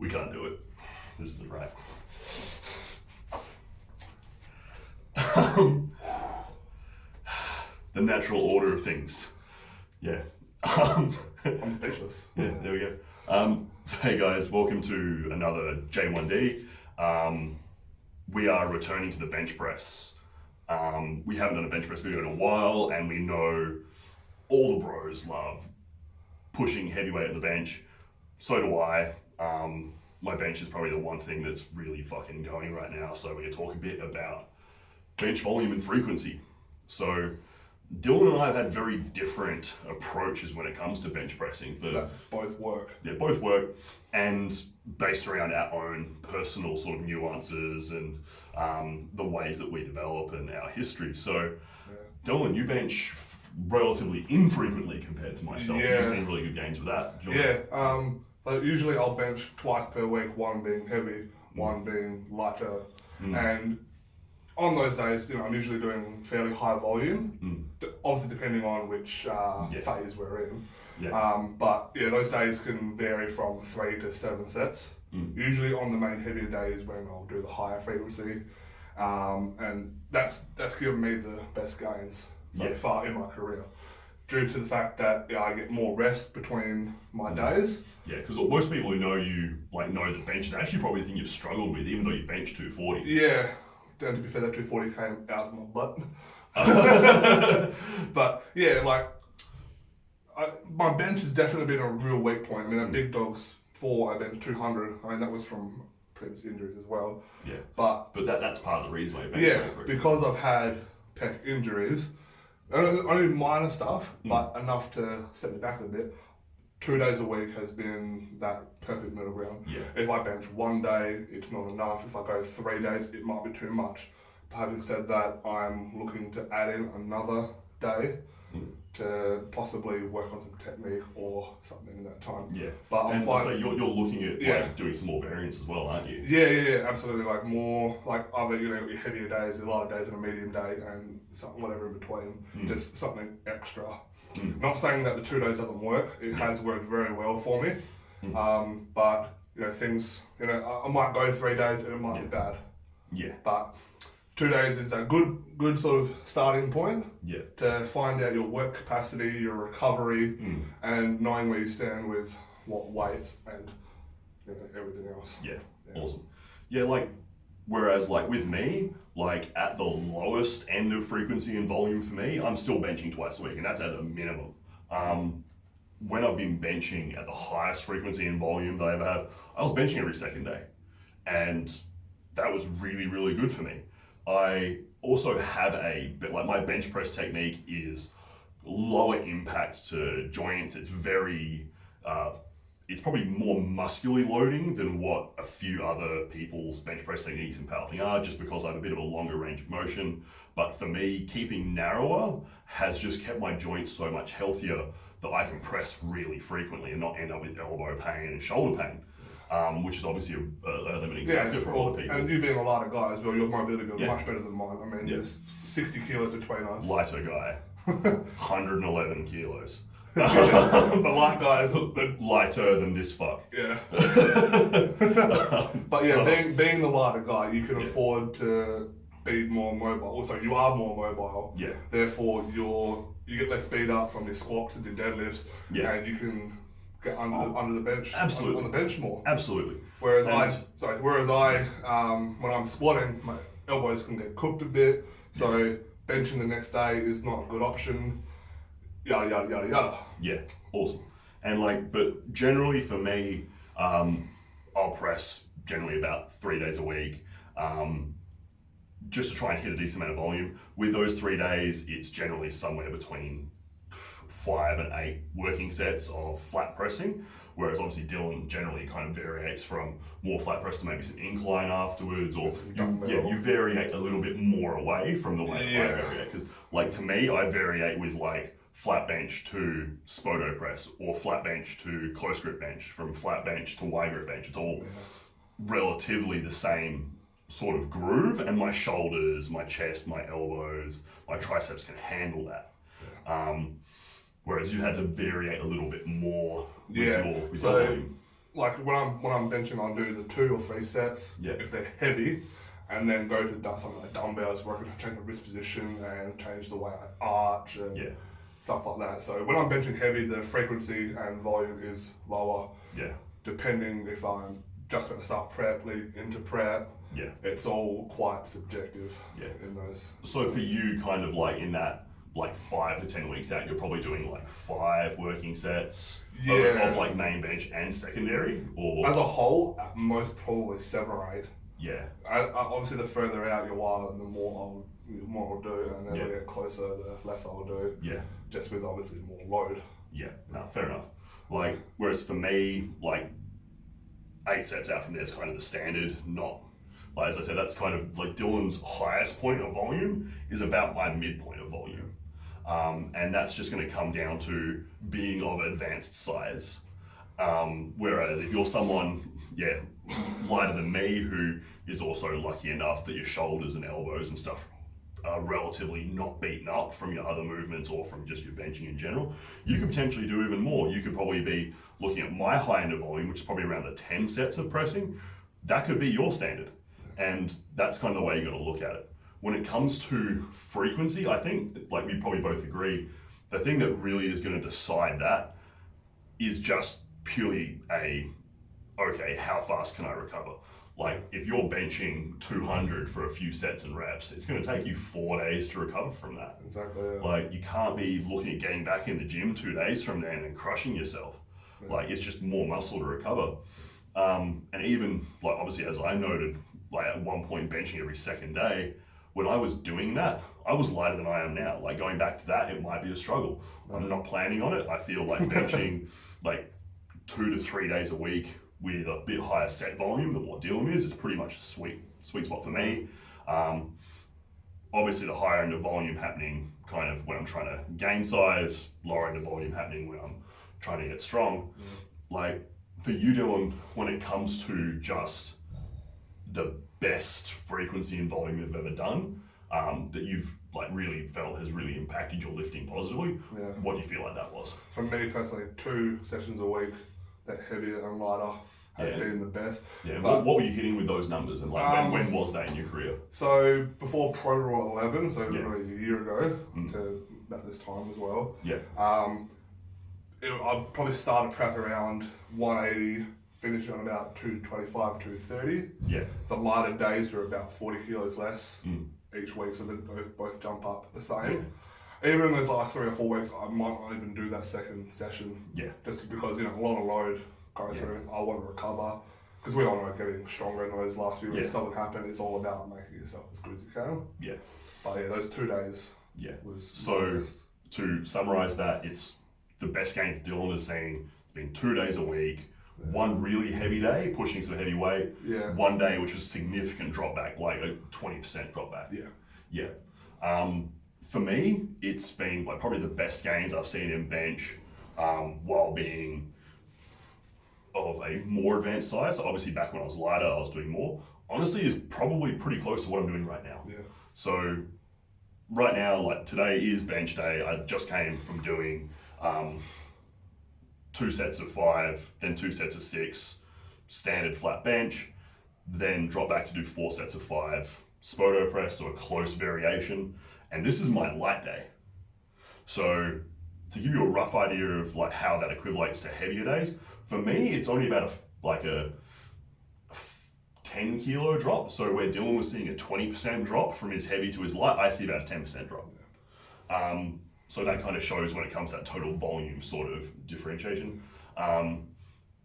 We can't do it. This isn't right. The natural order of things. Yeah. I'm speechless. Yeah, there we go. So hey guys, welcome to another J1D. We are returning to the bench press. We haven't done a bench press video in a while, and we know all the bros love pushing heavyweight at the bench. So do I. My bench is probably the one thing that's really fucking going right now. So we're gonna talk a bit about bench volume and frequency. So Dylan and I have had very different approaches when it comes to bench pressing. Both work. Yeah, both work, and based around our own personal sort of nuances and the ways that we develop and our history. So, Dylan, you bench relatively infrequently compared to myself. Yeah. You've seen really good gains with that. So usually I'll bench twice per week, one being heavy, one being lighter. And on those days, I'm usually doing fairly high volume, obviously depending on which phase we're in. But those days can vary from 3 to 7 sets. Usually on the main heavier days when I'll do the higher frequency, and that's given me the best gains so far in my career, due to the fact that I get more rest between my days. Yeah, because most people who know you know that bench is actually probably the thing you've struggled with, even though you bench 240. Yeah. And to be fair, that 240 came out of my butt. But my bench has definitely been a real weak point. I mean, at Big Dogs 4, I benched 200. I mean, that was from previous injuries as well. Yeah. But that's part of the reason why you bench. Yeah, because I've had pec injuries, only minor stuff, but enough to set me back a bit. 2 days a week has been that perfect middle ground. Yeah. If I bench 1 day, it's not enough. If I go 3 days, it might be too much. But having said that, I'm looking to add in another day to possibly work on some technique or something in that time. Yeah. But I'm fine. So you're looking at doing some more variants as well, aren't you? Yeah, absolutely. More other your heavier days, a lighter days, and a medium day, and something whatever in between. Just something extra. Not saying that the 2 days doesn't work. It has worked very well for me. But things. I might go 3 days and it might be bad. Yeah. But 2 days is a good sort of starting point. Yeah. To find out your work capacity, your recovery, and knowing where you stand with what weights and everything else. Yeah. Awesome. Yeah, whereas with me, at the lowest end of frequency and volume for me, I'm still benching twice a week, and that's at a minimum. When I've been benching at the highest frequency and volume that I ever have, I was benching every second day, and that was really, really good for me. I also have my bench press technique is lower impact to joints. It's very, it's probably more muscularly loading than what a few other people's bench press techniques in powerlifting are, just because I have a bit of a longer range of motion. But for me, keeping narrower has just kept my joints so much healthier that I can press really frequently and not end up with elbow pain and shoulder pain, which is obviously a limiting factor for a lot of people. And you being a lighter guy as well, your mobility is much better than mine. I mean, there's 60 kilos between us. Lighter guy, 111 kilos. The light guys, lighter than this fuck. Yeah. But being the lighter guy, you can afford to be more mobile. Also, you are more mobile. Yeah. Therefore, you get less beat up from your squats and your deadlifts. Yeah. And you can get under the bench. Absolutely. On the bench more. Absolutely. Whereas I when I'm squatting, my elbows can get cooked a bit. So benching the next day is not a good option. Yada yada yada yada. Yeah, awesome. And but generally for me, I'll press generally about 3 days a week, just to try and hit a decent amount of volume. With those 3 days, it's generally somewhere between 5 and 8 working sets of flat pressing. Whereas obviously Dylan generally kind of variates from more flat press to maybe some incline afterwards, or you variate a little bit more away from the way I variate. Because to me, I variate with flat bench to Spoto press, or flat bench to close grip bench, from flat bench to wide grip bench. It's all relatively the same sort of groove, and my shoulders, my chest, my elbows, my triceps can handle that. Whereas you had to variate a little bit more with your volume. like when I'm benching, I'll do the 2 or 3 sets if they're heavy, and then go to something like dumbbells where I can change the wrist position and change the way I arch and stuff like that. So when I'm benching heavy, the frequency and volume is lower. Yeah. Depending if I'm just going to start prep, lead into prep. Yeah. It's all quite subjective in those. So for you, kind of like in that like 5 to 10 weeks out, you're probably doing like 5 working sets of like main bench and secondary, or as a whole, at most probably 7 or 8. Yeah. Obviously, the further out you are, the more I'll do, and then as I get closer, the less I'll do. Yeah. Just with obviously more load. Yeah. No, fair enough. Like, whereas for me, like 8 sets out from there is kind of the standard. Not like, as I said, that's kind of like Dylan's highest point of volume is about my midpoint of volume, and that's just going to come down to being of advanced size. Whereas if you're someone, lighter than me, who is also lucky enough that your shoulders and elbows and stuff are relatively not beaten up from your other movements or from just your benching in general, you could potentially do even more. You could probably be looking at my high end of volume, which is probably around the 10 sets of pressing. That could be your standard. And that's kind of the way you got to look at it. When it comes to frequency, I think, like we probably both agree, the thing that really is going to decide that is just purely how fast can I recover? Like if you're benching 200 for a few sets and reps, it's going to take you 4 days to recover from that. Exactly. Yeah. Like you can't be looking at getting back in the gym 2 days from then and crushing yourself. Like it's just more muscle to recover. And even like obviously as I noted, like at one point benching every second day, when I was doing that, I was lighter than I am now. Like going back to that, it might be a struggle. I'm not planning on it. I feel like benching like 2 to 3 days a week with a bit higher set volume than what Dylan is pretty much a sweet spot for me. Obviously the higher end of volume happening kind of when I'm trying to gain size, lower end of volume happening when I'm trying to get strong. Like for you, Dylan, when it comes to just the best frequency and volume you've ever done, that you've like really felt has really impacted your lifting positively, what do you feel like that was? For me personally, 2 sessions a week, that heavier and lighter has been the best. Yeah, but what were you hitting with those numbers, and like when was that in your career? So before Pro Raw 11, so really a year ago to about this time as well. Yeah. I probably started prep around 180, finishing on about 225, 230. Yeah. The lighter days were about 40 kilos less each week, so they both jump up the same. Even in those last 3 or 4 weeks, I might not even do that second session. Yeah. Just because, a lot of load going through. I want to recover. Because we all know getting stronger in those last few weeks doesn't happen. It's all about making yourself as good as you can. Yeah. But those 2 days was so to summarize that, it's the best gains Dylan has seen. It's been 2 days a week. One really heavy day, pushing some heavy weight. Yeah. One day, which was significant drop back, like a 20% drop back. Yeah. For me, it's been like probably the best gains I've seen in bench, while being of a more advanced size. So obviously back when I was lighter, I was doing more. Honestly, is probably pretty close to what I'm doing right now. Yeah. So right now, like today is bench day. I just came from doing 2 sets of 5, then 2 sets of 6, standard flat bench, then drop back to do 4 sets of 5, Spoto press, so a close variation. And this is my light day. So to give you a rough idea of like how that equates to heavier days, for me, it's only about a 10 kilo drop. So where Dylan was seeing a 20% drop from his heavy to his light, I see about a 10% drop. So that kind of shows when it comes to that total volume sort of differentiation.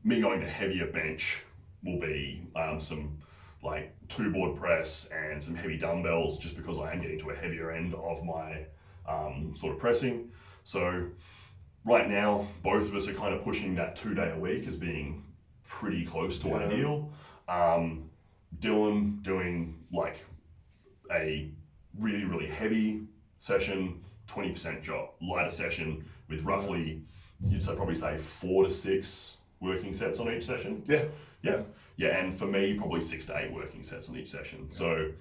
Me going to heavier bench will be some like 2 board press and some heavy dumbbells, just because I am getting to a heavier end of my sort of pressing. So right now, both of us are kind of pushing that 2 day a week as being pretty close to ideal. Dylan doing like a really, really heavy session, 20% drop, lighter session with roughly, you'd probably say 4 to 6 working sets on each session. Yeah, and for me, probably 6 to 8 working sets on each session. So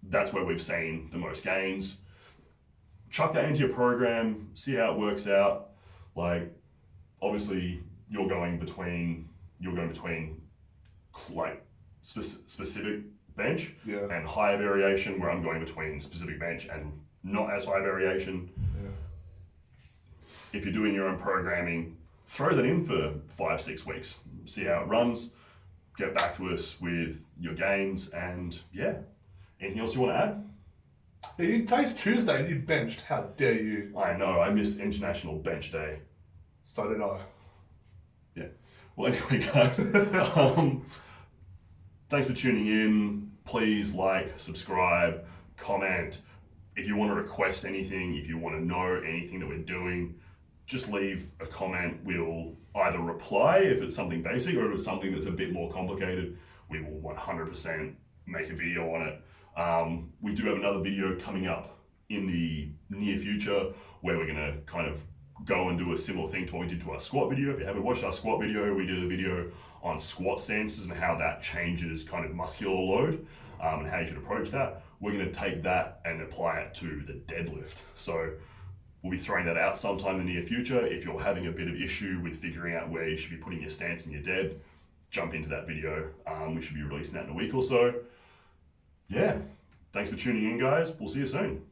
that's where we've seen the most gains. Chuck that into your program, see how it works out. Like, obviously, you're going between you're going between like specific bench Yeah. and higher variation, where I'm going between specific bench and not as high variation. Yeah. If you're doing your own programming, throw that in for 5-6 weeks, see how it runs, get back to us with your gains, and yeah. Anything else you want to add? Yeah, today's Tuesday and you benched. How dare you? I know, I missed International Bench Day. So did I. Yeah. Well, anyway, guys, thanks for tuning in. Please like, subscribe, comment. If you want to request anything, if you want to know anything that we're doing, just leave a comment. We'll either reply if it's something basic, or if it's something that's a bit more complicated, we will 100% make a video on it. We do have another video coming up in the near future where we're going to kind of go and do a similar thing to what we did to our squat video. If you haven't watched our squat video, we did a video on squat stances and how that changes kind of muscular load, and how you should approach that. We're going to take that and apply it to the deadlift. So we'll be throwing that out sometime in the near future. If you're having a bit of issue with figuring out where you should be putting your stance in your dead, jump into that video. We should be releasing that in a week or so. Yeah, thanks for tuning in, guys. We'll see you soon.